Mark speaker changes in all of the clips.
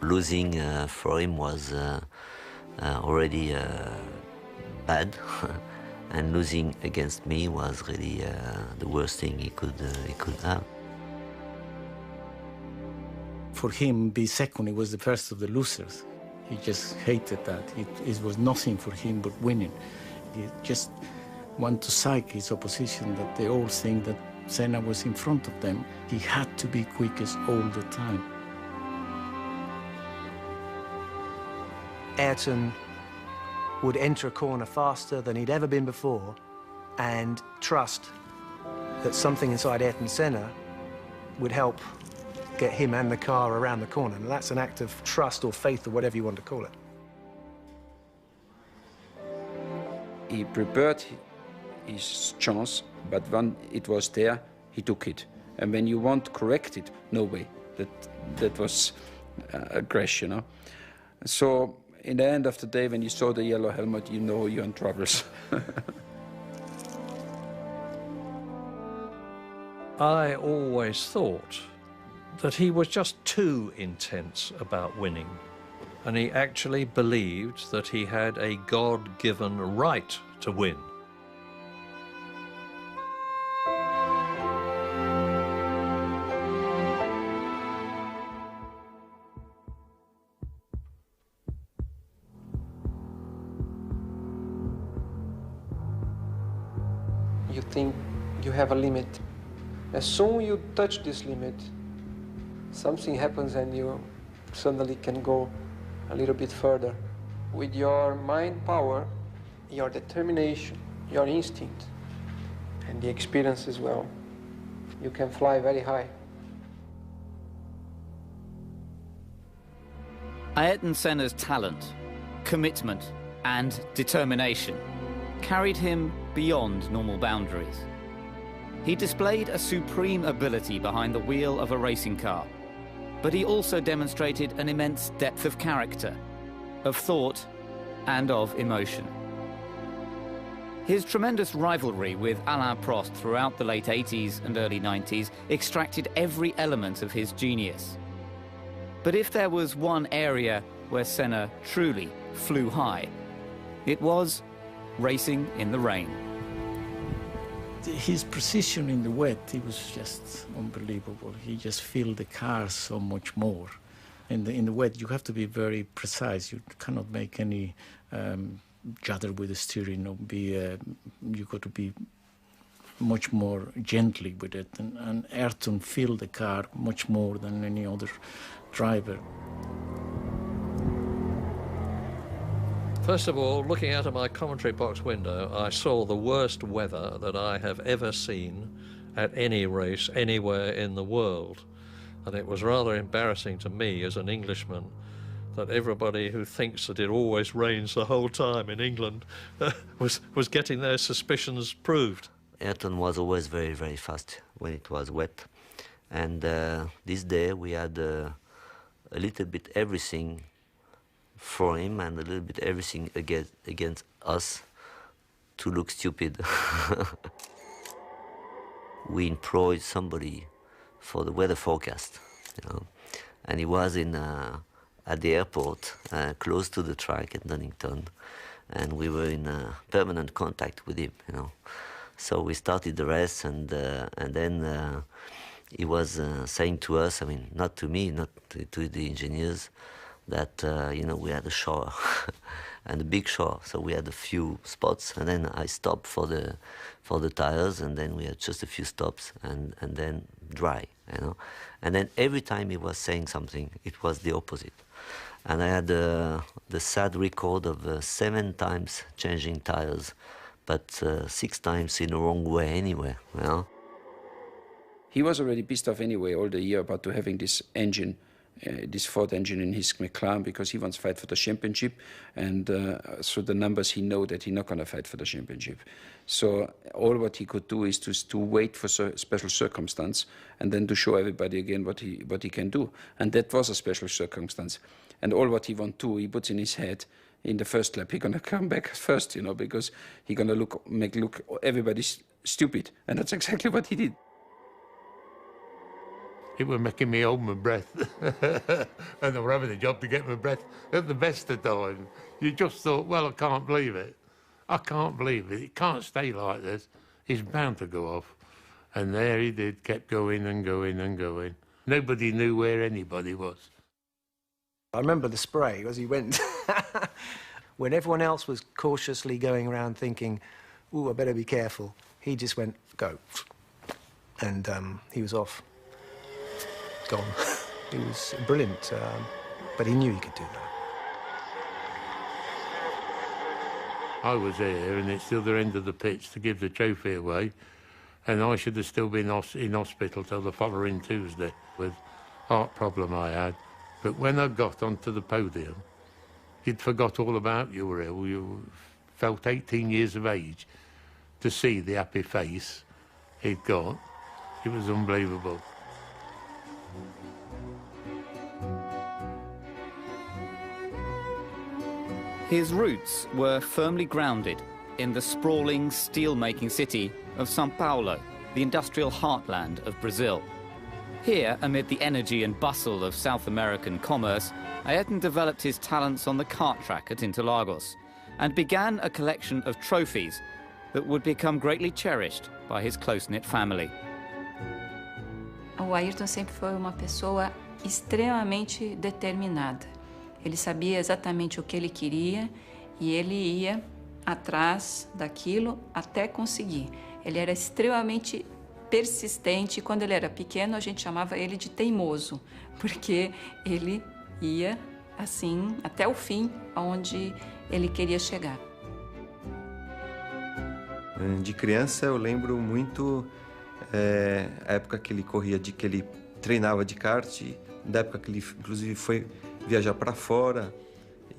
Speaker 1: Losing for him was already bad, and losing against me was really the worst thing he could have.
Speaker 2: For him, be second, he was the first of the losers. He just hated that. It was nothing for him but winning. He just wanted to psych his opposition, that they all think that Senna was in front of them. He had to be quickest all the time.
Speaker 3: Ayrton would enter a corner faster than he'd ever been before and trust that something inside Ayrton Senna would help get him and the car around the corner. And that's an act of trust or faith or whatever you want to call it.
Speaker 4: He prepared his chance, but when it was there, he took it. And when you want to correct it, no way. That was a crash, you know. So in the end of the day, when you saw the yellow helmet, you know you're in troubles.
Speaker 5: I always thought that he was just too intense about winning, and he actually believed that he had a God-given right to win.
Speaker 6: You think you have a limit. As soon as you touch this limit, something happens and you suddenly can go a little bit further. With your mind power, your determination, your instinct, and the experience as well, you can fly very high.
Speaker 7: Ayrton Senna's talent, commitment, and determination carried him beyond normal boundaries. He displayed a supreme ability behind the wheel of a racing car, but he also demonstrated an immense depth of character, of thought, and of emotion. His tremendous rivalry with Alain Prost throughout the late 80s and early 90s extracted every element of his genius. But if there was one area where Senna truly flew high, it was racing in the rain.
Speaker 2: His precision in the wet, he was just unbelievable. He just filled the car so much more. In the wet, you have to be very precise. You cannot make any judder with the steering. Or you got to be much more gently with it. And Ayrton filled the car much more than any other driver.
Speaker 5: First of all, looking out of my commentary box window, I saw the worst weather that I have ever seen at any race anywhere in the world. And it was rather embarrassing to me as an Englishman that everybody who thinks that it always rains the whole time in England was getting their suspicions proved.
Speaker 1: Ayrton was always very, very fast when it was wet. And this day we had a little bit everything for him and a little bit everything against us to look stupid. We employed somebody for the weather forecast, you know, and he was at the airport, close to the track at Donington, and we were in permanent contact with him, you know. So we started the race, and then he was saying to us, I mean, not to me, not to the engineers, that you know, we had a shower and a big shower, so we had a few spots, and then I stopped for the tires, and then we had just a few stops, and then dry, you know. And then every time he was saying something, it was the opposite. And I had the sad record of 7 times changing tires, but 6 times in the wrong way anyway, you know.
Speaker 4: He was already pissed off anyway all the year about having this engine, this Ford engine in his McLaren, because he wants to fight for the championship, and through the numbers he know that he's not going to fight for the championship. So all what he could do is to wait for special circumstance, and then to show everybody again what he can do. And that was a special circumstance. And all what he wants to do, he puts in his head, in the first lap, he's going to come back first, you know, because he's going to make everybody stupid. And that's exactly what he did.
Speaker 8: It was making me hold my breath. And I was having a job to get my breath at the best of times. You just thought, well, I can't believe it. I can't believe it. It can't stay like this. It's bound to go off. And there he did, kept going and going and going. Nobody knew where anybody was.
Speaker 3: I remember the spray as he went. When everyone else was cautiously going around thinking, ooh, I better be careful, he just went, go. And he was off. Gone. He was brilliant, but he knew he could do that.
Speaker 8: I was there, and it's the other end of the pitch to give the trophy away, and I should have still been in hospital till the following Tuesday with heart problem I had. But when I got onto the podium, you'd forgot all about you were ill. You felt 18 years of age. To see the happy face he'd got, it was unbelievable.
Speaker 7: His roots were firmly grounded in the sprawling steel-making city of São Paulo, the industrial heartland of Brazil. Here, amid the energy and bustle of South American commerce, Ayrton developed his talents on the kart track at Interlagos and began a collection of trophies that would become greatly cherished by his close-knit family.
Speaker 9: O Ayrton sempre foi uma pessoa extremamente determinada. Ele sabia exatamente o que ele queria e ele ia atrás daquilo até conseguir. Ele era extremamente persistente. Quando ele era pequeno, a gente chamava ele de teimoso, porque ele ia assim até o fim, aonde ele queria chegar.
Speaker 10: De criança, eu lembro muito a época que ele corria, que ele treinava de kart, da época que ele, inclusive, foi viajar para fora,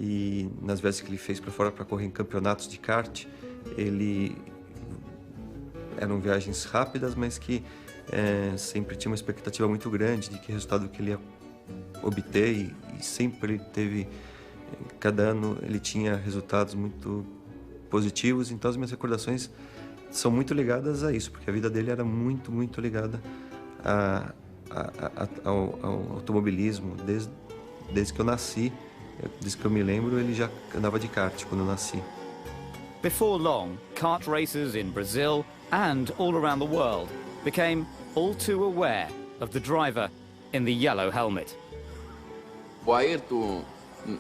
Speaker 10: e nas vezes que ele fez para fora para correr em campeonatos de kart, eram viagens rápidas, mas que sempre tinha uma expectativa muito grande de que resultado que ele ia obter, e sempre teve, cada ano ele tinha resultados muito positivos. Então as minhas recordações são muito ligadas a isso, porque a vida dele era muito, muito ligada ao automobilismo. Desde que eu nasci, desde que eu me lembro, ele já andava de kart quando eu nasci.
Speaker 7: Before long, kart racers in Brazil and all around the world became all too aware of the driver in the yellow helmet.
Speaker 11: O Ayrton,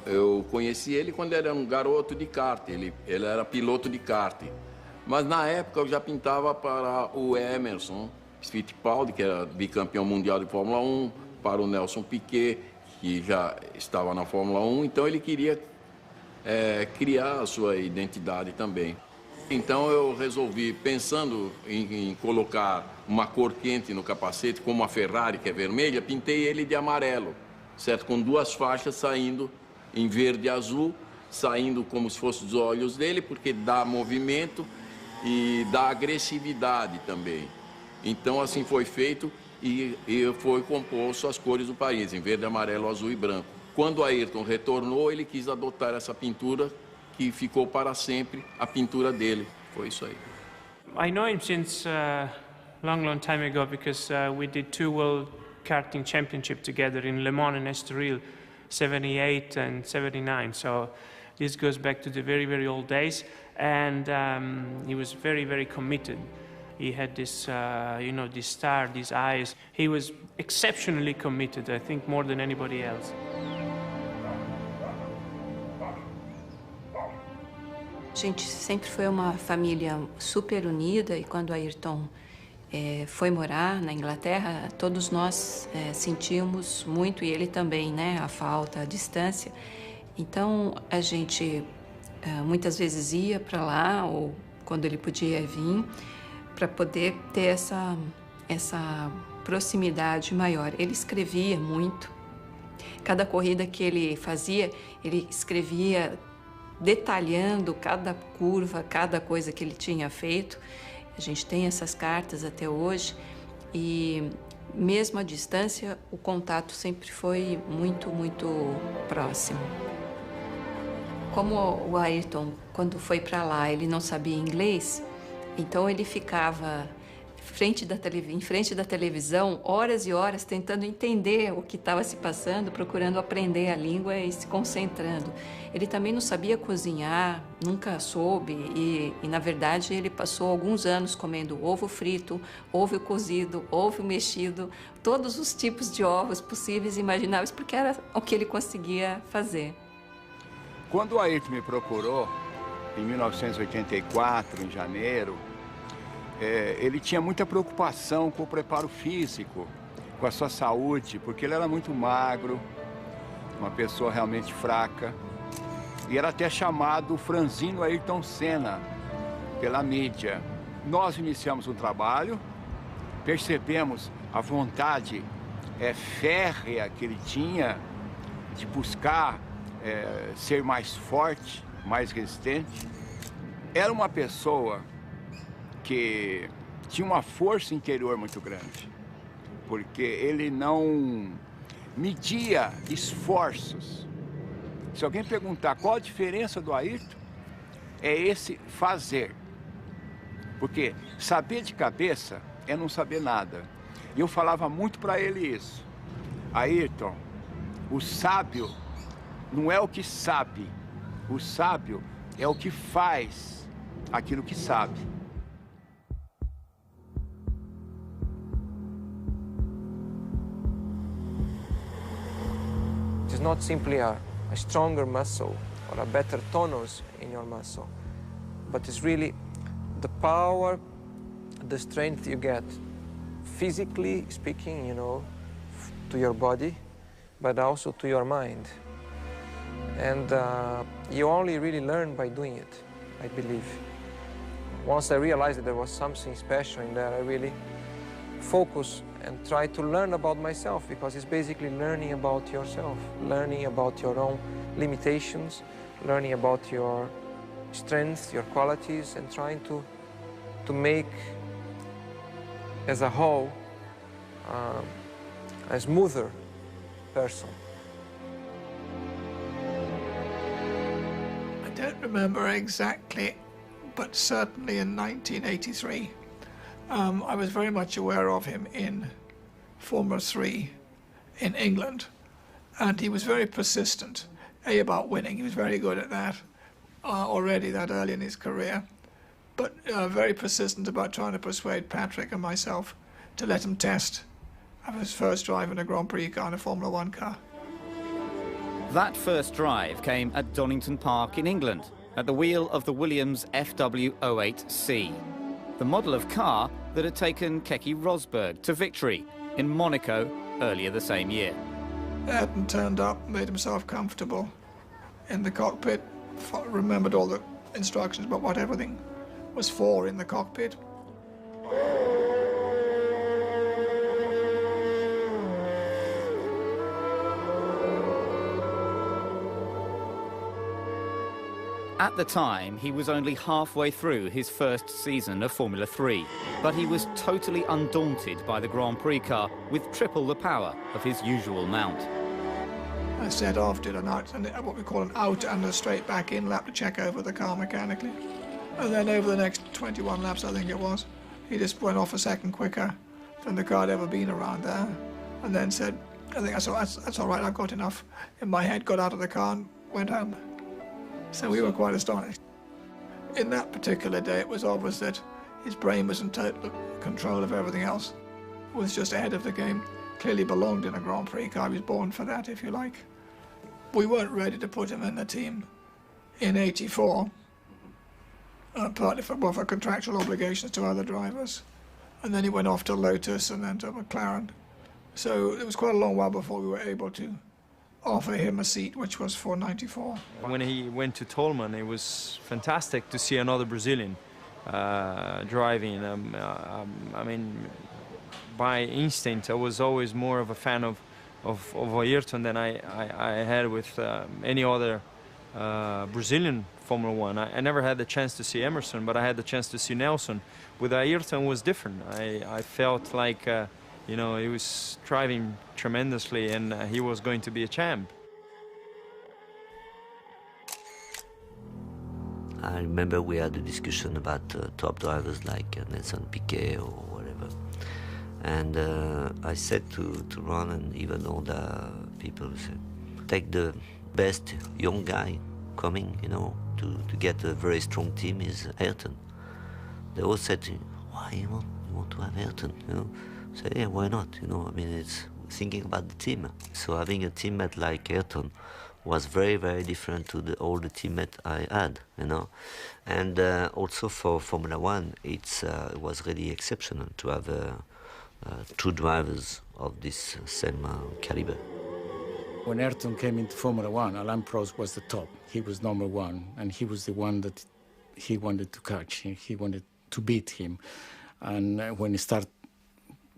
Speaker 11: eu conheci ele quando ele era um garoto de kart, ele era piloto de kart. Mas na época eu já pintava para o Emerson Fittipaldi, que era bicampeão mundial de Fórmula 1, para o Nelson Piquet, que já estava na Fórmula 1, então ele queria criar a sua identidade também. Então eu resolvi, pensando em colocar uma cor quente no capacete, como a Ferrari, que é vermelha, pintei ele de amarelo, certo? Com duas faixas saindo em verde e azul, saindo como se fossem os olhos dele, porque dá movimento e dá agressividade também. Então assim foi feito e foi composto as cores do país, em verde, amarelo, azul e branco. Quando Ayrton retornou, ele quis adotar essa pintura, que ficou para sempre a pintura dele. Foi isso aí.
Speaker 12: I know him since long time ago, because we did 2 World Karting Championship together in Le Mans and Estoril, 78 and 79. So this goes back to the very, very old days. And he was very, very committed. He had this, this star, these eyes. He was exceptionally committed, I think, more than anybody else.
Speaker 9: A gente sempre foi uma família super unida, e quando Ayrton foi morar na Inglaterra, todos nós sentimos muito, e ele também, né, a falta, a distância. Então a gente muitas vezes ia para lá, ou quando ele podia vir, para poder ter essa proximidade maior. Ele escrevia muito. Cada corrida que ele fazia, ele escrevia detalhando cada curva, cada coisa que ele tinha feito. A gente tem essas cartas até hoje, e mesmo à distância, o contato sempre foi muito, muito próximo. Como o Ayrton, quando foi para lá, ele não sabia inglês, então ele ficava em frente da televisão, horas e horas, tentando entender o que estava se passando, procurando aprender a língua e se concentrando. Ele também não sabia cozinhar, nunca soube, e na verdade ele passou alguns anos comendo ovo frito, ovo cozido, ovo mexido, todos os tipos de ovos possíveis e imagináveis, porque era o que ele conseguia fazer.
Speaker 13: Quando o Ayrton me procurou, em 1984, em janeiro, ele tinha muita preocupação com o preparo físico, com a sua saúde, porque ele era muito magro, uma pessoa realmente fraca, e era até chamado franzino Ayrton Senna pela mídia. Nós iniciamos um trabalho, percebemos a vontade férrea que ele tinha de buscar ser mais forte, mais resistente. Era uma pessoa que tinha uma força interior muito grande, porque ele não media esforços. Se alguém perguntar qual a diferença do Ayrton, é esse fazer. Porque saber de cabeça é não saber nada. E eu falava muito para ele isso. Ayrton, o sábio não é o que sabe, o sábio é o que faz aquilo que sabe.
Speaker 6: It is not simply a stronger muscle or a better tonus in your muscle, but it's really the power, the strength you get, physically speaking, you know, to your body, but also to your mind. And you only really learn by doing it, I believe. Once I realized that there was something special in there, I really focused and try to learn about myself, because it's basically learning about yourself, learning about your own limitations, learning about your strengths, your qualities, and trying to make, as a whole, a smoother person.
Speaker 14: I don't remember exactly, but certainly in 1983, I was very much aware of him in Formula 3 in England, and he was very persistent, about winning. He was very good at that already that early in his career, but very persistent about trying to persuade Patrick and myself to let him test of his first drive in a Grand Prix car, in a Formula 1 car.
Speaker 7: That first drive came at Donington Park in England, at the wheel of the Williams FW08C, the model of car that had taken Keke Rosberg to victory in Monaco earlier the same year.
Speaker 14: Ayrton turned up, made himself comfortable in the cockpit, remembered all the instructions about what everything was for in the cockpit.
Speaker 7: At the time, he was only halfway through his first season of Formula 3, but he was totally undaunted by the Grand Prix car with triple the power of his usual mount.
Speaker 14: I set off, did what we call an out and a straight back in lap to check over the car mechanically. And then over the next 21 laps, I think it was, he just went off a second quicker than the car had ever been around there. And then said, I think that's all right, I've got enough in my head, got out of the car and went home. So we were quite astonished. In that particular day, it was obvious that his brain was in total control of everything else, was just ahead of the game, clearly belonged in a Grand Prix car. He was born for that, if you like. We weren't ready to put him in the team in '84, partly for contractual obligations to other drivers. And then he went off to Lotus and then to McLaren. So it was quite a long while before we were able to offer him a seat, which was for '94.
Speaker 15: When he went to Tolman, it was fantastic to see another Brazilian driving. I mean, by instinct, I was always more of a fan of Ayrton than I had with any other Brazilian Formula One. I never had the chance to see Emerson, but I had the chance to see Nelson. With Ayrton, it was different. I felt like you know, he was driving tremendously, and he was going to be a champ.
Speaker 1: I remember we had a discussion about top drivers like Nelson Piquet or whatever. And I said to Ron and even all the people, said, take the best young guy coming, you know, to get a very strong team is Ayrton. They all said to me, why you want to have Ayrton, you know? I said, yeah, why not, you know, I mean, it's thinking about the team. So having a teammate like Ayrton was very, very different to all the teammates I had, you know. And also for Formula One, it was really exceptional to have two drivers of this same caliber.
Speaker 2: When Ayrton came into Formula One, Alain Prost was the top. He was number one, and he was the one that he wanted to catch. He wanted to beat him. And when he started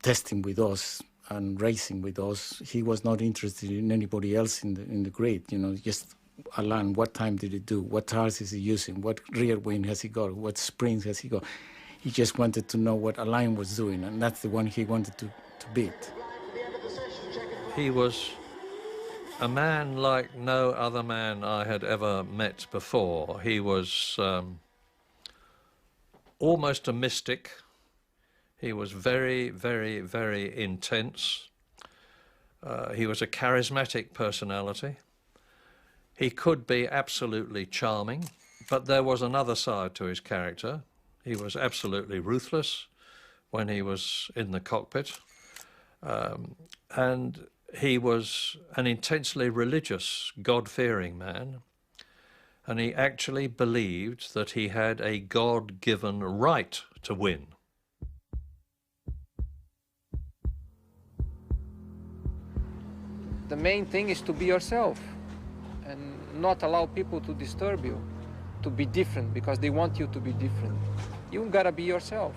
Speaker 2: testing with us and racing with us, he was not interested in anybody else in the grid. You know, just Alain, what time did he do? What tires is he using? What rear wing has he got? What springs has he got? He just wanted to know what Alain was doing, and that's the one he wanted to beat.
Speaker 5: He was a man like no other man I had ever met before. He was almost a mystic. He was very, very, very intense. He was a charismatic personality. He could be absolutely charming, but there was another side to his character. He was absolutely ruthless when he was in the cockpit. And he was an intensely religious, God-fearing man. And he actually believed that he had a God-given right to win.
Speaker 6: The main thing is to be yourself and not allow people to disturb you, to be different because they want you to be different. You gotta be yourself.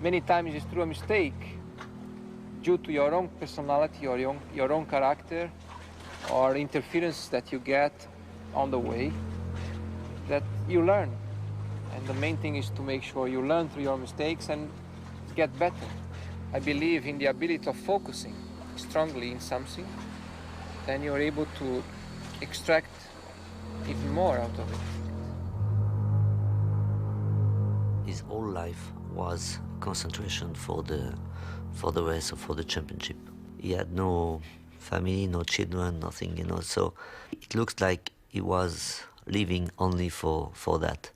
Speaker 6: Many times it's through a mistake, due to your own personality or your own character or interference that you get on the way, that you learn. And the main thing is to make sure you learn through your mistakes and get better. I believe in the ability of focusing strongly in something, then you're able to extract even more out of it.
Speaker 1: His whole life was concentration for the race or for the championship. He had no family, no children, nothing, you know, so it looks like he was living only for that.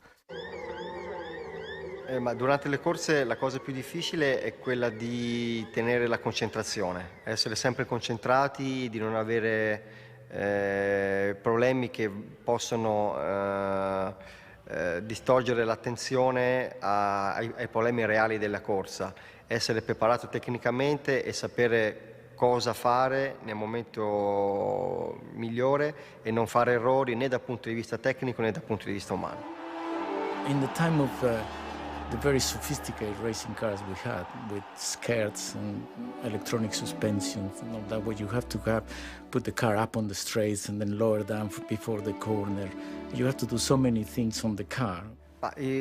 Speaker 16: Ma durante le corse la cosa più difficile è quella di tenere la concentrazione, essere sempre concentrati, di non avere problemi che possono distogliere l'attenzione ai problemi reali della corsa, essere preparato tecnicamente e sapere cosa fare nel momento migliore e non fare errori né dal punto di vista tecnico né dal punto di vista umano.
Speaker 2: In the time of the very sophisticated racing cars we had, with skirts and electronic suspensions and all that, where you have to put the car up on the straights and then lower down before the corner. You have to do so many things on the car.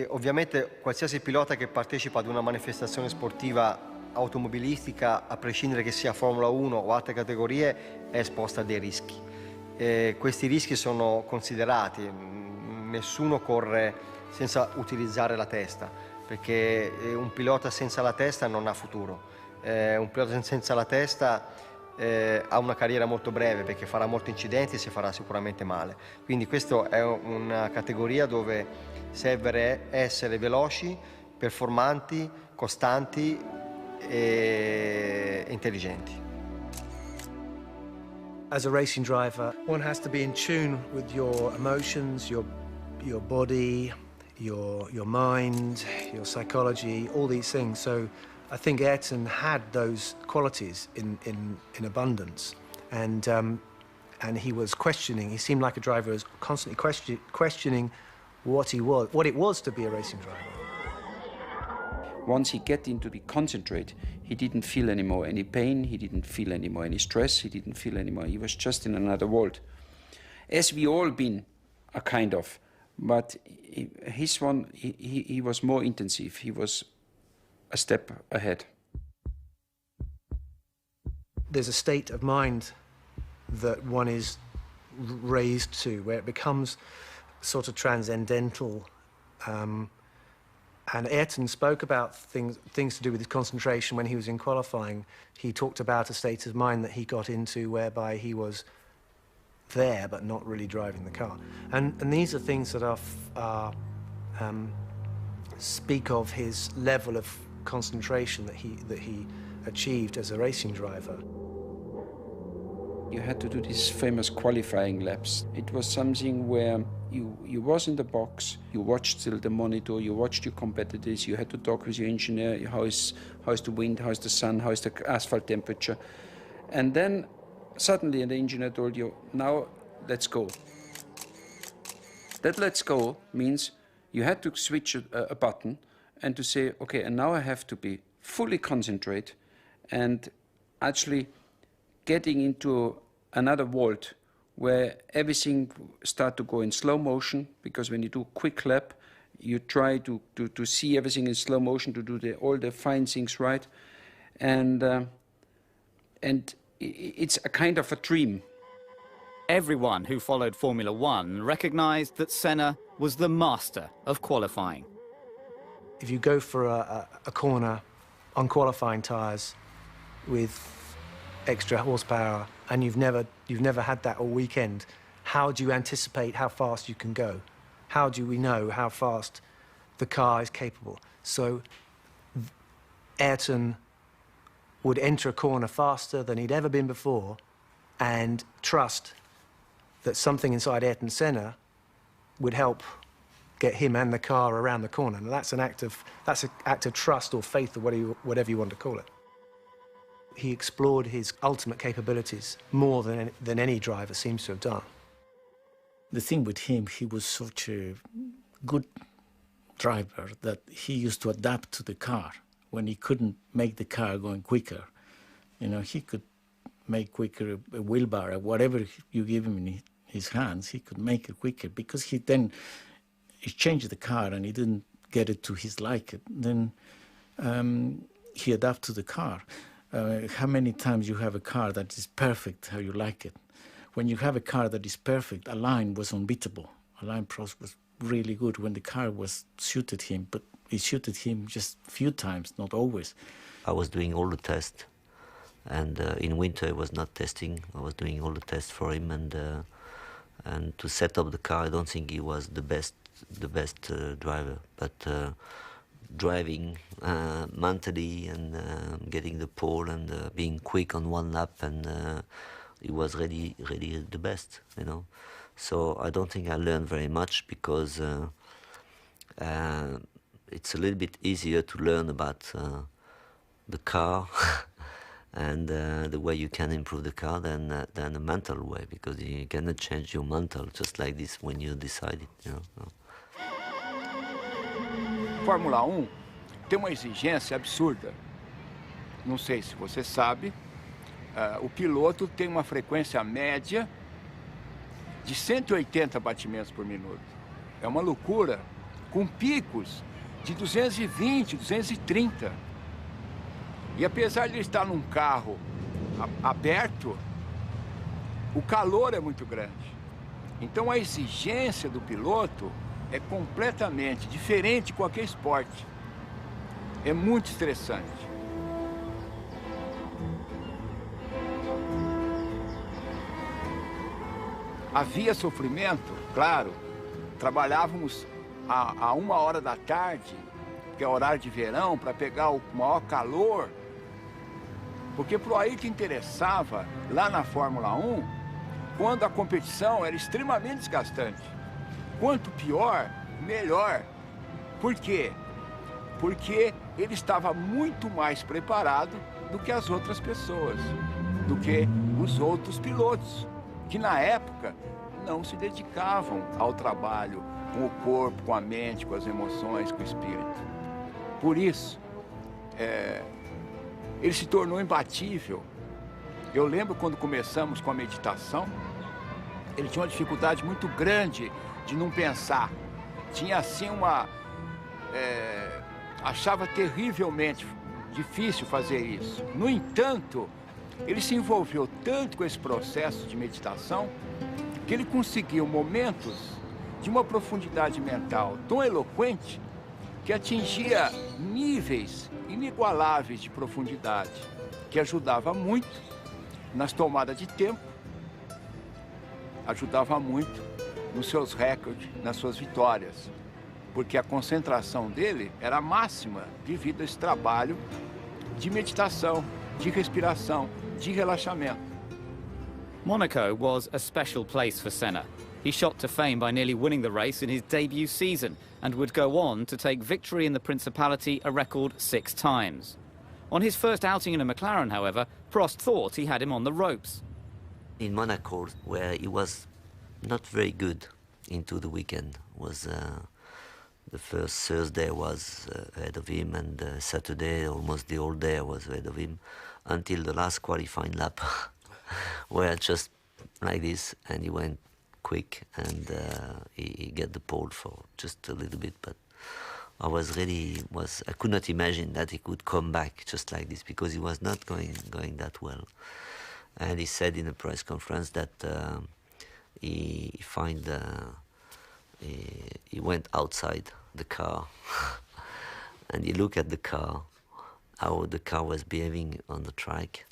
Speaker 16: Ovviamente qualsiasi pilota che partecipa ad una manifestazione sportiva automobilistica, a prescindere che sia Formula 1 o altre categorie, è esposta a dei rischi. Questi rischi sono considerati, nessuno corre senza utilizzare la testa, perché un pilota senza la testa non ha futuro. Un pilota senza la testa ha una carriera molto breve, perché farà molti incidenti e si farà sicuramente male. Quindi questa è una categoria dove serve essere veloci, performanti, costanti e intelligenti.
Speaker 3: As a racing driver, one has to be in tune with your emotions, your body, your mind, your psychology, all these things. So I think Ayrton had those qualities in abundance, and he was questioning. He seemed like a driver who was constantly questioning what it was to be a racing driver.
Speaker 4: Once he get into the concentrate, he didn't feel anymore any pain, he didn't feel anymore any stress, he didn't feel anymore, he was just in another world. As we all been, a kind of, but his one, he was more intensive, he was a step ahead.
Speaker 3: There's a state of mind that one is raised to, where it becomes sort of transcendental, And Ayrton spoke about things to do with his concentration when he was in qualifying. He talked about a state of mind that he got into whereby he was there but not really driving the car. And these are things that speak of his level of concentration that he achieved as a racing driver.
Speaker 4: You had to do these famous qualifying laps. It was something where you was in the box, you watched still the monitor, you watched your competitors, you had to talk with your engineer, how is the wind, how is the sun, how is the asphalt temperature. And then suddenly the engineer told you, now let's go. That let's go means you had to switch a button and to say, okay, and now I have to be fully concentrate and actually getting into another world where everything start to go in slow motion, because when you do quick lap, you try to see everything in slow motion, to do all the fine things right. And it's a kind of a dream.
Speaker 7: Everyone who followed Formula One recognized that Senna was the master of qualifying.
Speaker 3: If you go for a corner on qualifying tyres with extra horsepower and you've never had that all weekend, how do you anticipate how fast you can go? How do we know how fast the car is capable? So Ayrton would enter a corner faster than he'd ever been before and trust that something inside Ayrton Senna would help get him and the car around the corner. And that's an act of trust or faith or whatever you want to call it. He explored his ultimate capabilities more than any driver seems to have done.
Speaker 2: The thing with him, he was such a good driver that he used to adapt to the car. When he couldn't make the car going quicker, you know, he could make quicker a wheelbar or whatever you give him in his hands, he could make it quicker, because he changed the car and he didn't get it to his liking. Then he adapted to the car. How many times you have a car that is perfect how you like it? When you have a car that is perfect, Alain was unbeatable. Alain Prost was really good when the car suited him, but it suited him just a few times, not always.
Speaker 1: I was doing all the tests, and in winter I was not testing. I was doing all the tests for him, and to set up the car, I don't think he was the best driver, but driving mentally and getting the pole and being quick on one lap, and he was really the best, you know. So I don't think I learned very much, because it's a little bit easier to learn about the car and the way you can improve the car than the mental way, because you cannot change your mental just like this when you decide it, you know.
Speaker 13: Fórmula 1 tem uma exigência absurda. Não sei se você sabe, o piloto tem uma frequência média de 180 batimentos por minuto. É uma loucura, com picos de 220, 230. E apesar de ele estar num carro aberto, o calor é muito grande. Então a exigência do piloto é completamente diferente de qualquer esporte. É muito estressante. Havia sofrimento, claro. Trabalhávamos a 1h da tarde, que é horário de verão, para pegar o maior calor. Porque para o Ayrton interessava, lá na Fórmula 1, quando a competição era extremamente desgastante. Quanto pior, melhor. Por quê? Porque ele estava muito mais preparado do que as outras pessoas, do que os outros pilotos, que na época não se dedicavam ao trabalho com o corpo, com a mente, com as emoções, com o espírito. Por isso, ele se tornou imbatível. Eu lembro quando começamos com a meditação, ele tinha uma dificuldade muito grande de não pensar. Tinha assim achava terrivelmente difícil fazer isso. No entanto, ele se envolveu tanto com esse processo de meditação que ele conseguiu momentos de uma profundidade mental tão eloquente que atingia níveis inigualáveis de profundidade, que ajudava muito nas tomadas de tempo, ajudava muito nos seus recordes, nas suas vitórias, porque a concentração dele era máxima devido a esse trabalho de meditação, de respiração, de relaxamento.
Speaker 7: Monaco was a special place for Senna. He shot to fame by nearly winning the race in his debut season and would go on to take victory in the Principality a record 6 times. On his first outing in a McLaren, however, Prost thought he had him on the ropes.
Speaker 1: In Monaco, where he was not very good into the weekend, was the first Thursday was ahead of him, and Saturday almost the whole day was ahead of him, until the last qualifying lap, where just like this, and he went quick, and he get the pole for just a little bit, but I could not imagine that he could come back just like this, because he was not going that well. And he said in a press conference that he went outside the car and he looked at the car, how the car was behaving on the track,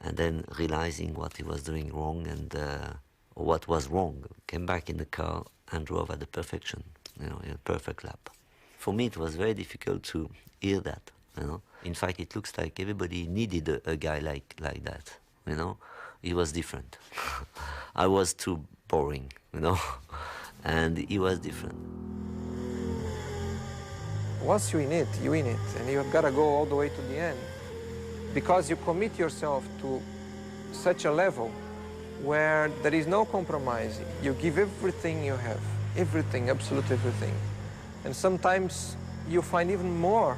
Speaker 1: and then realizing what he was doing wrong and what was wrong, came back in the car and drove at the perfection, in a perfect lap. For me, it was very difficult to hear that, In fact, it looks like everybody needed a guy like that, He was different. I was too boring, and he was different.
Speaker 6: Once you in it, and you've got to go all the way to the end, because you commit yourself to such a level where there is no compromising. You give everything you have, everything, absolutely everything. And sometimes you find even more,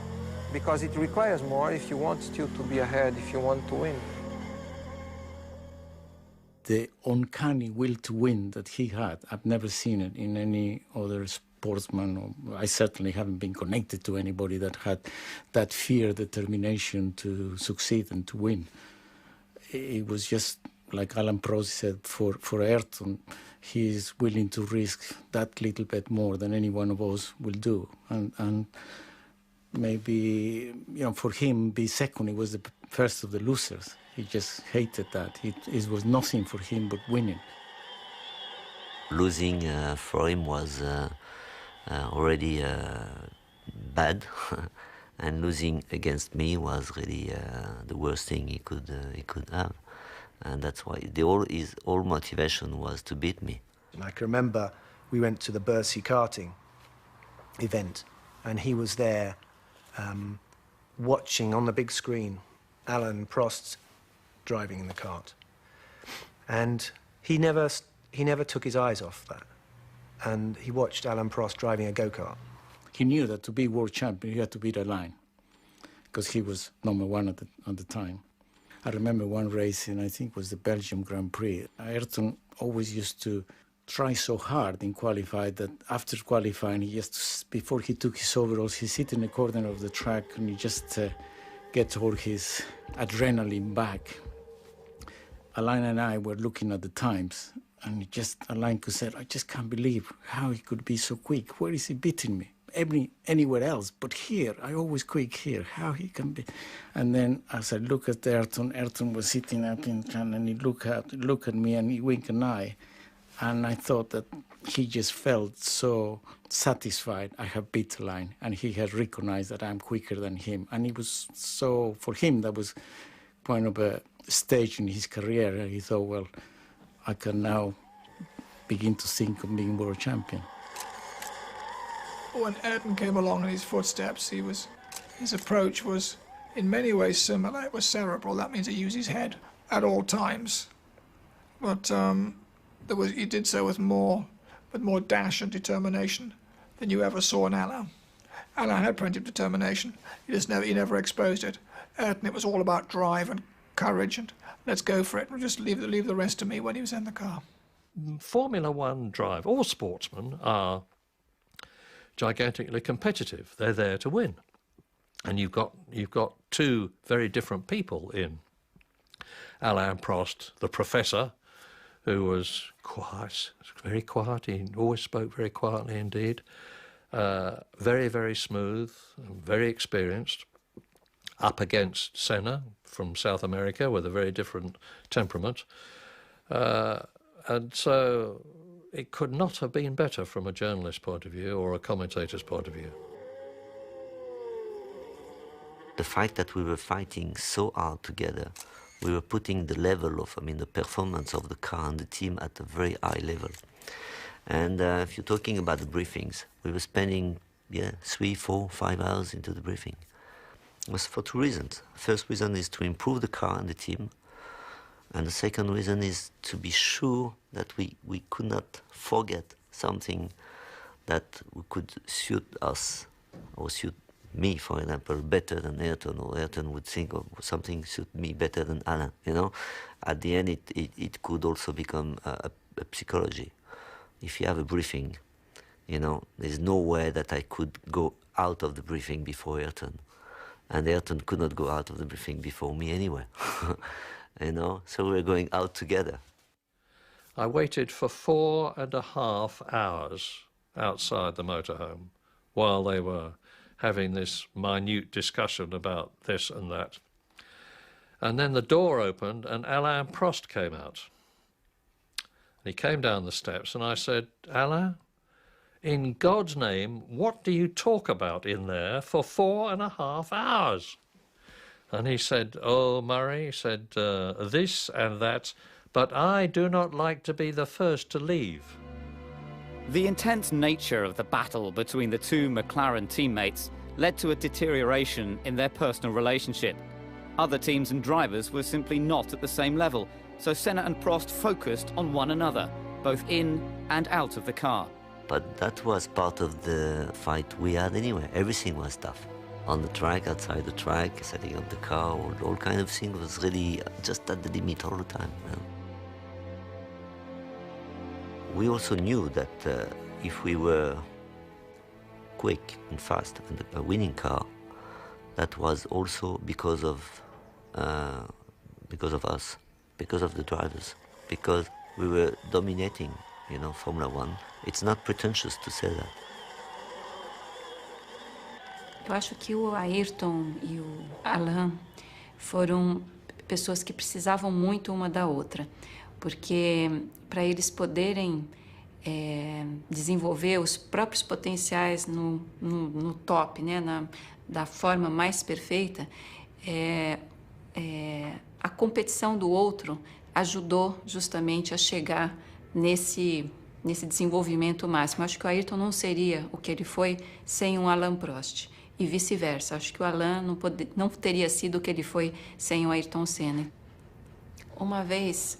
Speaker 6: because it requires more if you want still to be ahead, if you want to win.
Speaker 2: The uncanny will to win that he had, I've never seen it in any other sportsman. I certainly haven't been connected to anybody that had that fear, determination to succeed and to win. It was just, like Alan Prost said, for Ayrton, he is willing to risk that little bit more than any one of us will do. And maybe, for him, be second, he was the first of the losers. He just hated that. It was nothing for him but winning.
Speaker 1: Losing for him was already bad, and losing against me was really the worst thing he could have. And that's why his whole motivation was to beat me.
Speaker 3: And I can remember we went to the Bercy karting event, and he was there watching on the big screen Alan Prost driving in the kart. And he never took his eyes off that. And he watched Alan Prost driving a go-kart.
Speaker 2: He knew that to be world champion, he had to beat a line, because he was #1 at the time. I remember one race, and I think it was the Belgium Grand Prix. Ayrton always used to try so hard in qualify that after qualifying, before he took his overalls, he sit in the corner of the track and he just gets all his adrenaline back. Alain and I were looking at the times, and Alain said, I just can't believe how he could be so quick. Where is he beating me? Anywhere else, but here, I always quick here. How he can be? And then as I look at Ayrton was sitting up in front, and he looked at me and he winked an eye. And I thought that he just felt so satisfied I have beat Alain, and he had recognized that I'm quicker than him. And it was so, for him, that was kind of a stage in his career. And he thought, well, I can now begin to think of being world champion.
Speaker 14: When Ayrton came along in his footsteps, his approach was in many ways similar. It was cerebral. That means he used his head at all times. But he did so with more dash and determination than you ever saw in Alain. Alain had plenty of determination. He never exposed it. Ayrton, it was all about drive and courage and let's go for it. We'll just leave the rest to me when he was in the car.
Speaker 5: Formula One drive, all sportsmen are gigantically competitive. They're there to win. And you've got two very different people in Alain Prost, the professor, who was quiet, very quiet. He always spoke very quietly indeed. Very, very smooth, very experienced, up against Senna from South America with a very different temperament. And so it could not have been better from a journalist's point of view or a commentator's point of view.
Speaker 1: The fact that we were fighting so hard together, we were putting the level of, the performance of the car and the team at a very high level. And if you're talking about the briefings, we were spending 3, 4, 5 hours into the briefing. It was for 2 reasons. The first reason is to improve the car and the team. And the second reason is to be sure that we could not forget something that could suit us or suit me, for example, better than Ayrton, or Ayrton would think of something suit me better than Alain, At the end, it could also become a psychology. If you have a briefing, there's no way that I could go out of the briefing before Ayrton. And Ayrton could not go out of the briefing before me anyway. So we're going out together.
Speaker 5: I waited for 4.5 hours outside the motorhome while they were having this minute discussion about this and that. And then the door opened and Alain Prost came out. And he came down the steps and I said, Alain, in God's name, what do you talk about in there for 4.5 hours? And he said, oh, Murray, he said, this and that, but I do not like to be the first to leave.
Speaker 7: The intense nature of the battle between the two McLaren teammates led to a deterioration in their personal relationship. Other teams and drivers were simply not at the same level, so Senna and Prost focused on one another, both in and out of the car.
Speaker 1: But that was part of the fight we had anyway. Everything was tough. On the track, outside the track, setting up the car, all kind of things was really just at the limit all the time. We also knew that if we were quick and fast and a winning car, that was also because of us, because of the drivers, because we were dominating, Formula One. It's not pretentious to say that.
Speaker 9: Eu acho que o Ayrton e o Alain foram pessoas que precisavam muito uma da outra, porque para eles poderem desenvolver os próprios potenciais no top, da forma mais perfeita, a competição do outro ajudou justamente a chegar nesse desenvolvimento máximo. Acho que o Ayrton não seria o que ele foi sem um Alain Prost. E vice-versa. Acho que o Alain não teria sido o que ele foi sem o Ayrton Senna. Uma vez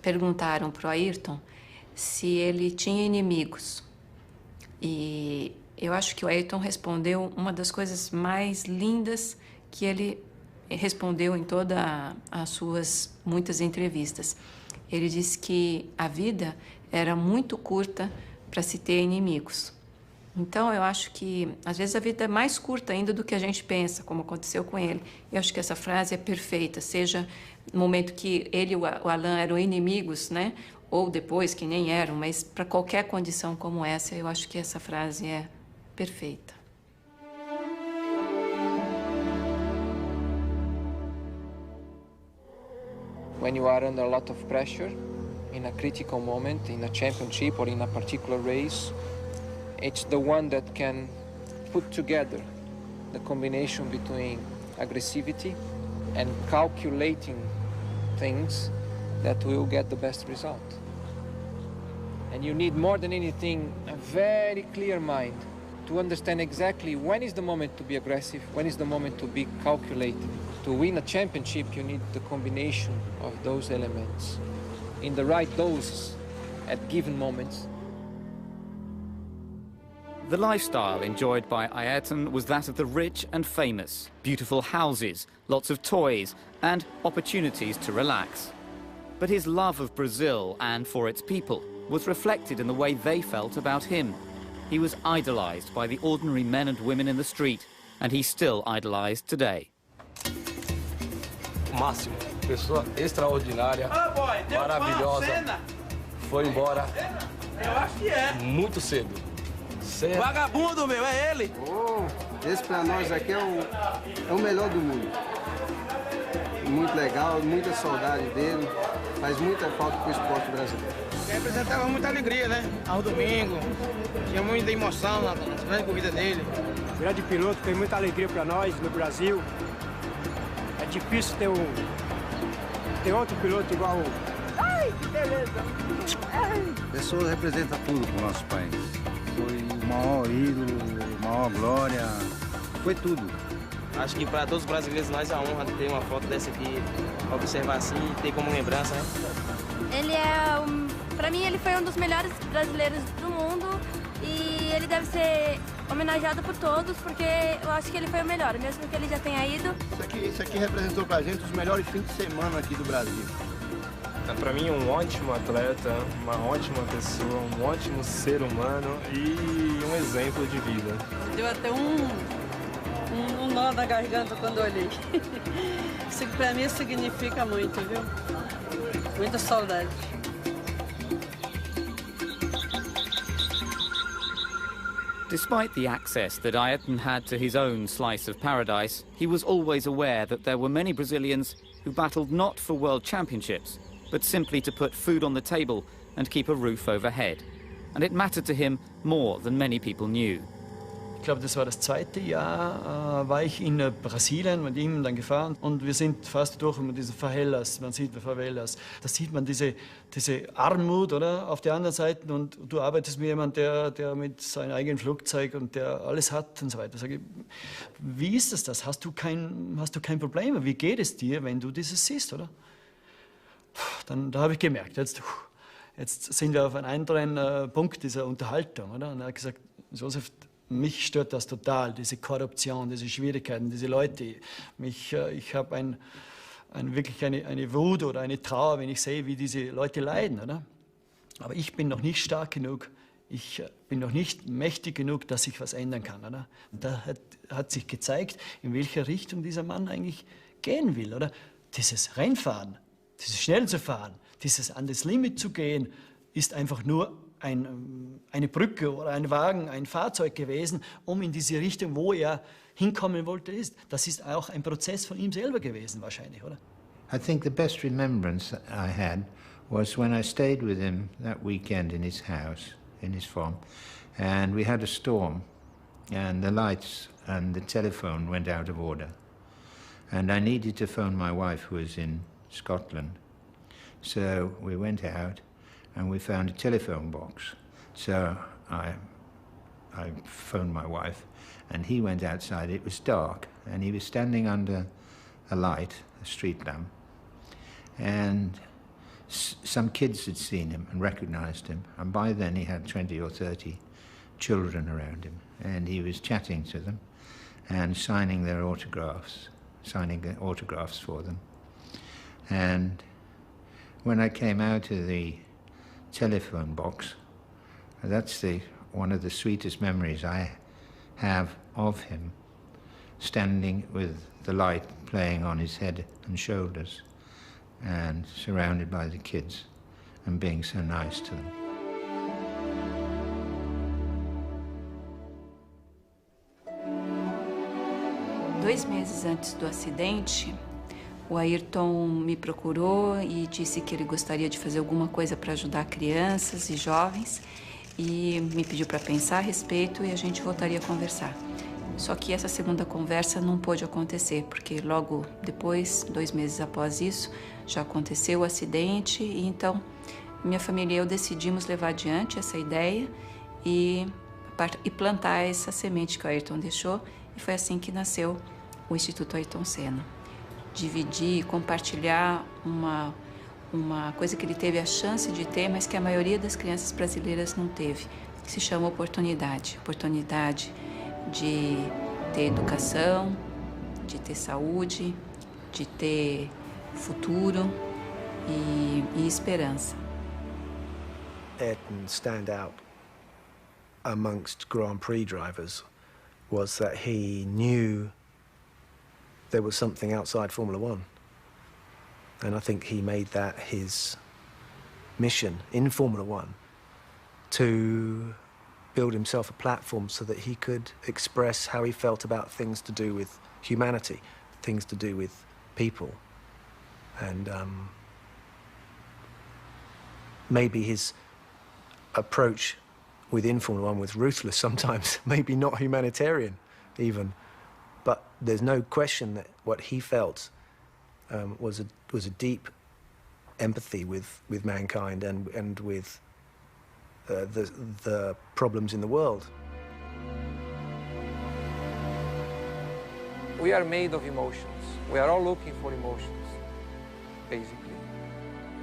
Speaker 9: perguntaram para o Ayrton se ele tinha inimigos. E eu acho que o Ayrton respondeu uma das coisas mais lindas que ele respondeu em todas as suas muitas entrevistas. Ele disse que a vida era muito curta para se ter inimigos. Então, eu acho que, às vezes, a vida é mais curta ainda do que a gente pensa, como aconteceu com ele. Eu acho que essa frase é perfeita, seja no momento que ele e o Alain eram inimigos, ou depois, que nem eram, mas para qualquer condição como essa, eu acho que essa frase é perfeita.
Speaker 6: When you are under a lot of pressure, in a critical moment, in a championship or in a particular race, it's the one that can put together the combination between aggressivity and calculating things that will get the best result. And you need more than anything a very clear mind to understand exactly when is the moment to be aggressive, when is the moment to be calculated. To win a championship, you need the combination of those elements in the right doses at given moments.
Speaker 7: The lifestyle enjoyed by Ayrton was that of the rich and famous. Beautiful houses, lots of toys, and opportunities to relax. But his love of Brazil and for its people was reflected in the way they felt about him. He was idolized by the ordinary men and women in the street, and he's still idolized today.
Speaker 17: Máximo, pessoa extraordinária, maravilhosa, foi embora muito cedo. Senna.
Speaker 18: Vagabundo, meu, é ele!
Speaker 19: Oh, esse pra nós aqui é o melhor do mundo. Muito legal, muita saudade dele. Faz muita falta pro esporte brasileiro.
Speaker 20: Representava muita alegria, né? Ao domingo. Tinha muita emoção na grande corrida dele.
Speaker 21: Grande piloto, tem muita alegria para nós no Brasil. É difícil ter outro piloto igual o...
Speaker 20: Ai, que beleza!
Speaker 22: A pessoa representa tudo para o nosso país. Foi o maior ídolo, a maior glória, foi tudo.
Speaker 23: Acho que para todos os brasileiros nós é a honra de ter uma foto dessa aqui, observar assim e ter como lembrança, né?
Speaker 24: Ele para mim ele foi um dos melhores brasileiros do mundo e ele deve ser homenageado por todos porque eu acho que ele foi o melhor, mesmo que ele já tenha ido.
Speaker 22: Isso aqui representou pra gente os melhores fins de semana aqui do Brasil.
Speaker 25: Para mim, um ótimo atleta, uma ótima pessoa, um ótimo ser humano e um exemplo de vida.
Speaker 26: Deu até um nó na garganta quando eu olhei. Isso para mim significa muito, viu? Muita saudade.
Speaker 7: Despite the access that Ayrton had to his own slice of paradise, he was always aware that there were many Brazilians who battled not for world championships, but simply to put food on the table and keep a roof overhead. And it mattered to him more than many people knew.
Speaker 27: Ich glaube, das war das zweite Jahr, war ich in Brasilien mit ihm dann gefahren und wir sind fast durch diese Favelas, man sieht Favelas, da sieht man diese Armut, oder, auf der anderen Seite und du arbeitest mit jemandem, der mit seinem eigenen Flugzeug und der alles hat und so weiter. Sag ich, wie ist das? Hast du kein Problem? Wie geht es dir, wenn du dieses siehst, oder? Da habe ich gemerkt, jetzt sind wir auf einem anderen Punkt dieser Unterhaltung, oder? Und er hat gesagt, Josef, mich stört das total, diese Korruption, diese Schwierigkeiten, diese Leute. Ich habe wirklich eine Wut oder eine Trauer, wenn ich sehe, wie diese Leute leiden, oder? Aber ich bin noch nicht stark genug, ich bin noch nicht mächtig genug, dass ich was ändern kann, oder? Und da hat sich gezeigt, in welche Richtung dieser Mann eigentlich gehen will, oder? Dieses Rennfahren, dieses schnell zu fahren, dieses an das Limit zu gehen, ist einfach nur eine Brücke oder ein Wagen, ein Fahrzeug gewesen, in diese Richtung, wo er hinkommen wollte, ist. Das ist auch ein Prozess von ihm selber gewesen, wahrscheinlich, oder?
Speaker 28: I think the best remembrance that I had was when I stayed with him that weekend in his house, in his farm, and we had a storm, and the lights and the telephone went out of order. And I needed to phone my wife, who was in Scotland. So we went out, and we found a telephone box. So I phoned my wife, and he went outside. It was dark, and he was standing under a light, a street lamp, and some kids had seen him and recognized him, and by then he had 20 or 30 children around him, and he was chatting to them and signing their autographs, for them. And when I came out of the telephone box, that's one of the sweetest memories I have of him, standing with the light playing on his head and shoulders and surrounded by the kids and being so nice to them.
Speaker 9: Dois meses antes do acidente, o Ayrton me procurou e disse que ele gostaria de fazer alguma coisa para ajudar crianças e jovens e me pediu para pensar a respeito e a gente voltaria a conversar. Só que essa segunda conversa não pôde acontecer, porque logo depois, 2 meses após isso, já aconteceu o acidente e então minha família e eu decidimos levar adiante essa ideia e plantar essa semente que o Ayrton deixou e foi assim que nasceu o Instituto Ayrton Senna. Dividir, compartilhar uma coisa que ele teve a chance de ter, mas que a maioria das crianças brasileiras não teve, que se chama oportunidade. Oportunidade de ter educação, de ter saúde, de ter futuro e esperança.
Speaker 3: Ayrton's standout amongst Grand Prix drivers was that he knew there was something outside Formula One. And I think he made that his mission in Formula One to build himself a platform so that he could express how he felt about things to do with humanity, things to do with people. And maybe his approach within Formula One was ruthless sometimes, maybe not humanitarian even, but there's no question that what he felt was a deep empathy with mankind and with the problems in the world.
Speaker 6: We are made of emotions. We are all looking for emotions, basically.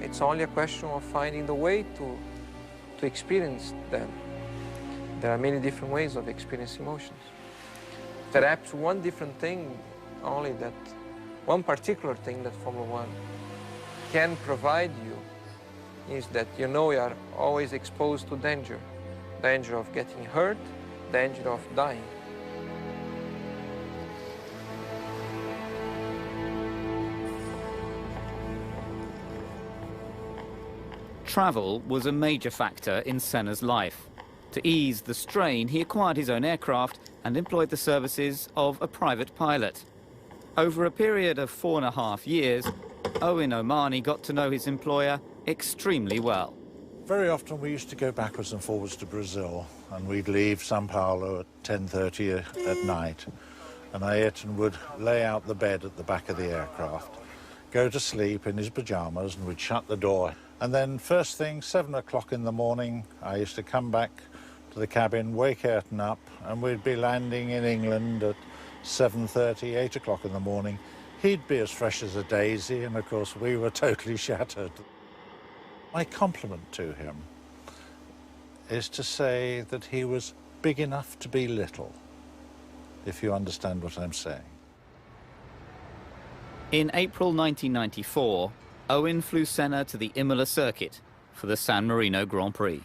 Speaker 6: It's only a question of finding the way to experience them. There are many different ways of experiencing emotions. Perhaps one different thing, only that one particular thing that Formula One can provide you is that you know you are always exposed to danger. Danger of getting hurt, danger of dying.
Speaker 7: Travel was a major factor in Senna's life. To ease the strain, he acquired his own aircraft and employed the services of a private pilot. Over a period of 4.5 years, Owen Omani got to know his employer extremely well.
Speaker 4: Very often we used to go backwards and forwards to Brazil, and we'd leave São Paulo at 10:30 at night, and Ayrton would lay out the bed at the back of the aircraft, go to sleep in his pyjamas, and we'd shut the door. And then first thing, 7 o'clock in the morning, I used to come back to the cabin, wake Ayrton up, and we'd be landing in England at 7:30, 8 o'clock in the morning. He'd be as fresh as a daisy, and of course we were totally shattered. My compliment to him is to say that he was big enough to be little, if you understand what I'm saying.
Speaker 7: In April 1994, Owen flew Senna to the Imola circuit for the San Marino Grand Prix.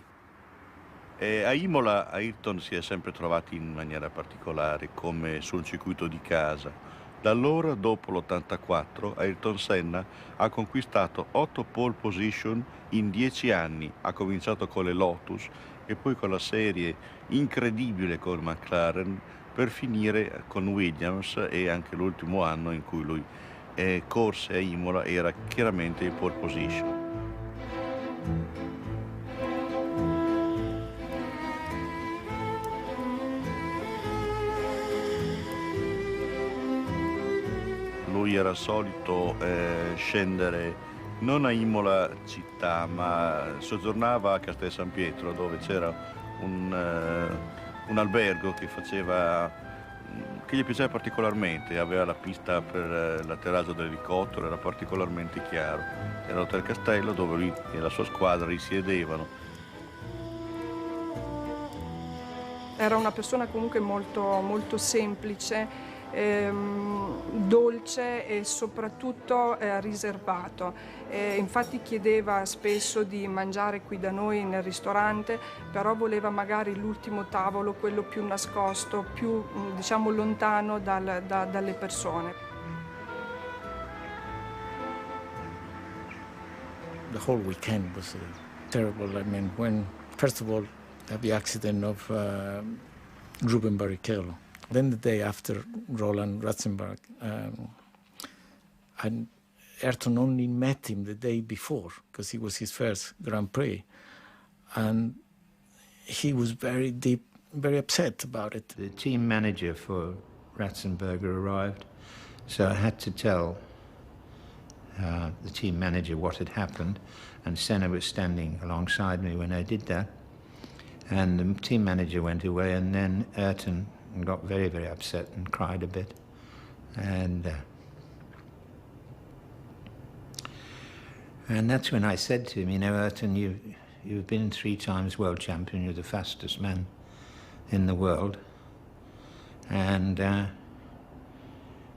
Speaker 8: A Imola Ayrton si è sempre trovato in maniera particolare, come sul circuito di casa. Da allora, dopo l'84, Ayrton Senna ha conquistato 8 pole position in 10 anni. Ha cominciato con le Lotus e poi con la serie incredibile con McLaren per finire con Williams, e anche l'ultimo anno in cui lui corse a Imola era chiaramente in pole position. Lui era solito scendere non a Imola città, ma soggiornava a Castel San Pietro, dove c'era un albergo che gli piaceva particolarmente, aveva la pista per l'atterraggio dell'elicottero, era particolarmente chiaro. Era l'Hotel Castello dove lui e la sua squadra risiedevano.
Speaker 10: Era una persona comunque molto semplice, dolce e soprattutto riservato. Infatti chiedeva spesso di mangiare qui da noi nel ristorante, però voleva magari l'ultimo tavolo, quello più nascosto, più diciamo lontano dalle persone.
Speaker 2: The whole weekend was terrible. I mean, first of all, the accident of Ruben Barrichello. Then the day after, Roland Ratzenberg, and Ayrton only met him the day before, because it was his first Grand Prix. And he was very upset about it.
Speaker 28: The team manager for Ratzenberger arrived, so I had to tell the team manager what had happened, and Senna was standing alongside me when I did that. And the team manager went away, and then Ayrton got very, very upset and cried a bit. And that's when I said to him, you know, Ayrton, you've been 3 times world champion, you're the fastest man in the world, and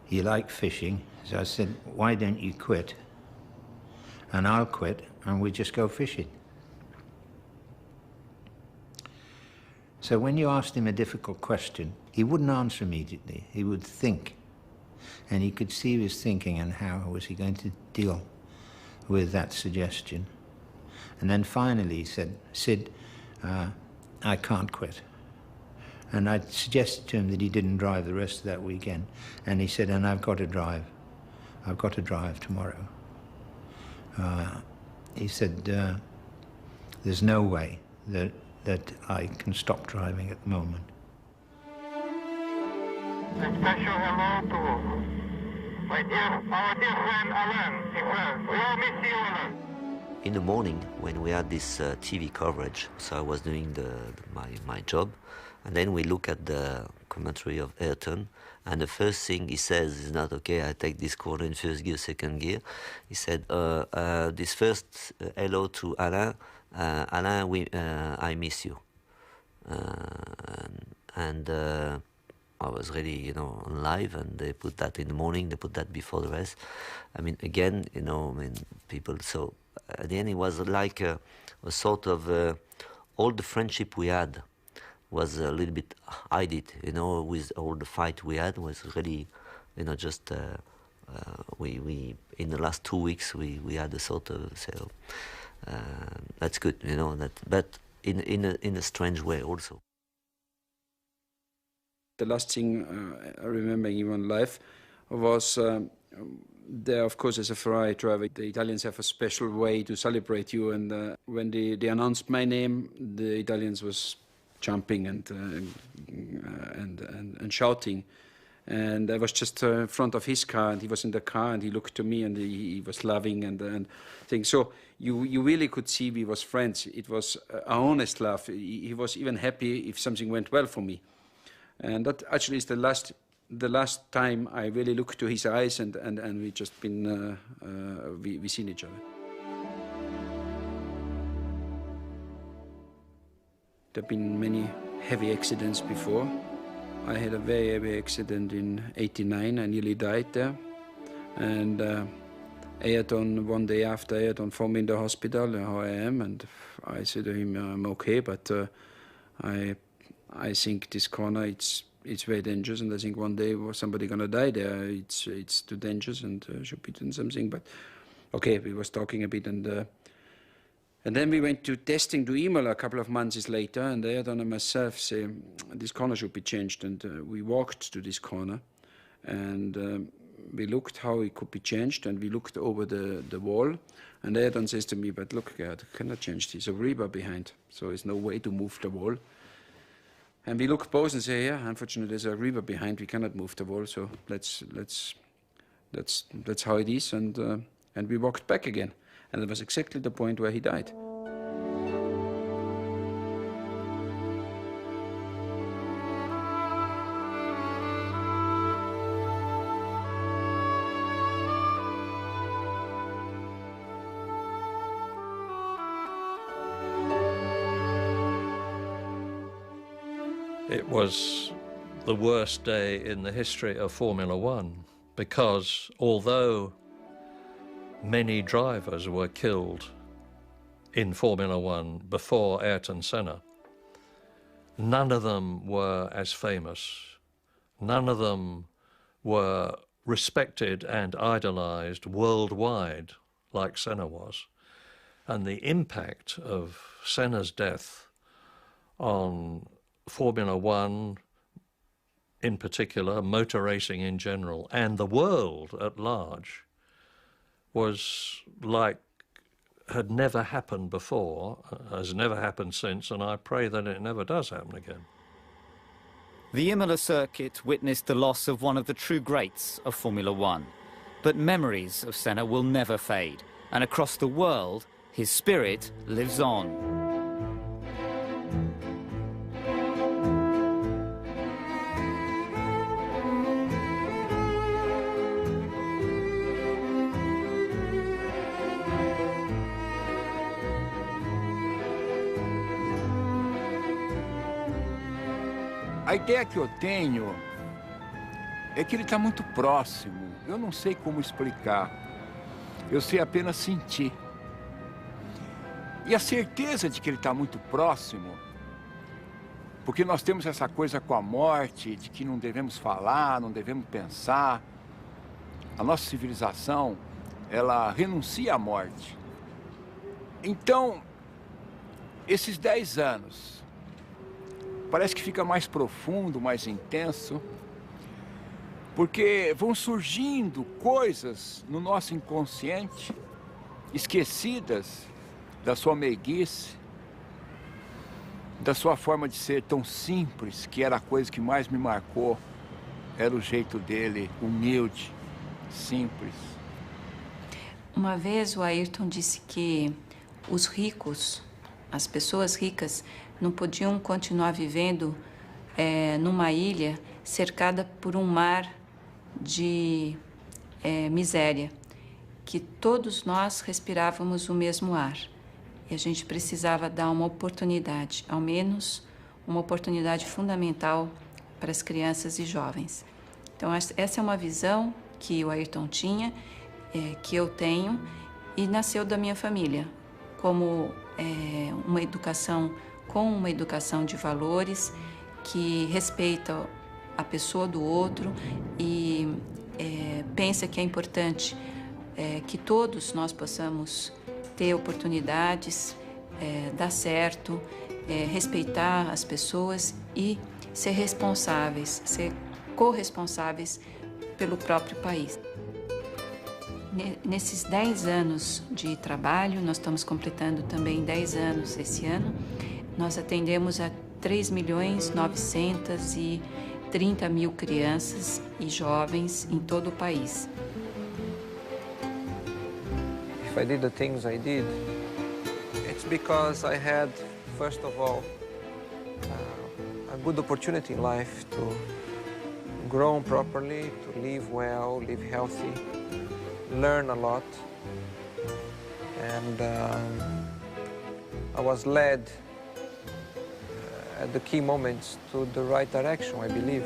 Speaker 28: you like fishing. So I said, why don't you quit? And I'll quit, and we just go fishing. So when you asked him a difficult question, he wouldn't answer immediately. He would think. And you could see he was thinking, and how was he going to deal with that suggestion? And then finally he said, Sid, I can't quit. And I suggested to him that he didn't drive the rest of that weekend. And he said, and I've got to drive. I've got to drive tomorrow. He said, there's no way that I can stop driving at the moment.
Speaker 5: A special hello to our dear friend Alan. He says, we all miss you, Alan.
Speaker 1: In the morning, when we had this TV coverage, so I was doing my job, and then we look at the commentary of Ayrton, and the first thing he says is not, okay, I take this corner in first gear, second gear. He said, this first hello to Alain, Alain, I miss you. And I was really, on live, and they put that in the morning, they put that before the rest. I mean, again, people, so at the end it was like a sort of, all the friendship we had was a little bit hidden, with all the fight we had was really, just, we in the last 2 weeks, we had a sort of, so, that's good, but in a strange way also.
Speaker 11: The last thing I remember in one life was there, of course, as a Ferrari driver, the Italians have a special way to celebrate you. And when they announced my name, the Italians was jumping and shouting. And I was just in front of his car, and he was in the car, and he looked to me, and he was laughing and things. So you really could see we was friends. It was an honest laugh. He was even happy if something went well for me. And that actually is the last time I really looked to his eyes, and we just been we seen each other. There have been many heavy accidents before. I had a very heavy accident in '89. I nearly died there, and Ayrton, one day after, Ayrton phoned me in the hospital how I am, and I said to him, I'm okay, but I think this corner, it's very dangerous, and I think one day somebody gonna die there. It's too dangerous and should be doing something. But okay, we was talking a bit, and then we went to testing to Imola a couple of months later, and Ayrton and myself say this corner should be changed, and we walked to this corner, and we looked how it could be changed, and we looked over the wall, and Ayrton says to me, but look, Gerhard, I cannot change this. There's a rebar behind, so there's no way to move the wall. And we look both and say, yeah, unfortunately, there's a river behind. We cannot move the wall, so that's how it is. And we walked back again, and it was exactly the point where he died.
Speaker 12: It was the worst day in the history of Formula One, because although many drivers were killed in Formula One before Ayrton Senna, none of them were as famous. None of them were respected and idolized worldwide like Senna was. And the impact of Senna's death on Formula One in particular, motor racing in general, and the world at large was like had never happened before, has never happened since, and I pray that it never does happen again.
Speaker 7: The Imola circuit witnessed the loss of one of the true greats of Formula One, but memories of Senna will never fade, and across the world, his spirit lives on.
Speaker 13: A ideia que eu tenho é que ele está muito próximo. Eu não sei como explicar. Eu sei apenas sentir. E a certeza de que ele está muito próximo, porque nós temos essa coisa com a morte, de que não devemos falar, não devemos pensar. A nossa civilização, ela renuncia à morte. Então, esses 10 anos parece que fica mais profundo, mais intenso, porque vão surgindo coisas no nosso inconsciente, esquecidas da sua meiguice, da sua forma de ser tão simples, que era a coisa que mais me marcou, era o jeito dele, humilde, simples.
Speaker 9: Uma vez o Ayrton disse que os ricos, as pessoas ricas, não podiam continuar vivendo numa ilha cercada por um mar de miséria, que todos nós respirávamos o mesmo ar e a gente precisava dar uma oportunidade, ao menos uma oportunidade fundamental para as crianças e jovens. Então essa é uma visão que o Ayrton tinha, que eu tenho e nasceu da minha família, como uma educação de valores que respeita a pessoa do outro e pensa que é importante que todos nós possamos ter oportunidades, dar certo, respeitar as pessoas e ser responsáveis, ser corresponsáveis pelo próprio país. Nesses 10 anos de trabalho, nós estamos completando também 10 anos esse ano, nós atendemos a 3.930.000 crianças e jovens em todo o país.
Speaker 6: If I did the things I did, it's because I had, first of all, a good opportunity in life to grow properly, to live well, live healthy, learn a lot, and I was led at the key moments to the right direction, I believe.